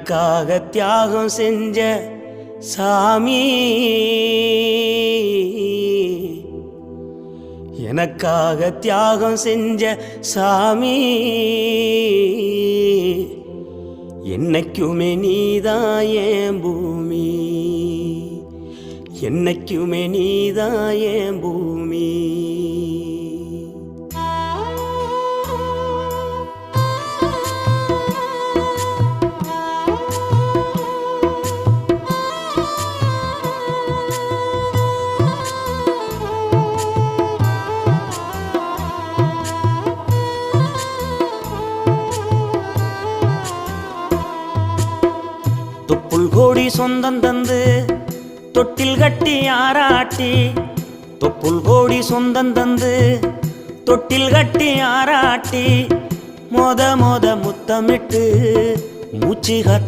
எனக்காக தியாகம் செஞ்ச சாமி, எனக்காக தியாகம் செஞ்ச சாமி, என்னைக்குமே நீதான் என் பூமி, என்னைக்குமே நீதான் என் பூமி. தொப்புள் கோடி சொந்தம் தந்து தொட்டில் கட்டி ஆராட்டி, தொப்புள் கோடி சொந்தம் தந்து தொட்டில் கட்டி ஆராட்டி, மொத முத்தமிட்டு மூச்சு காத்த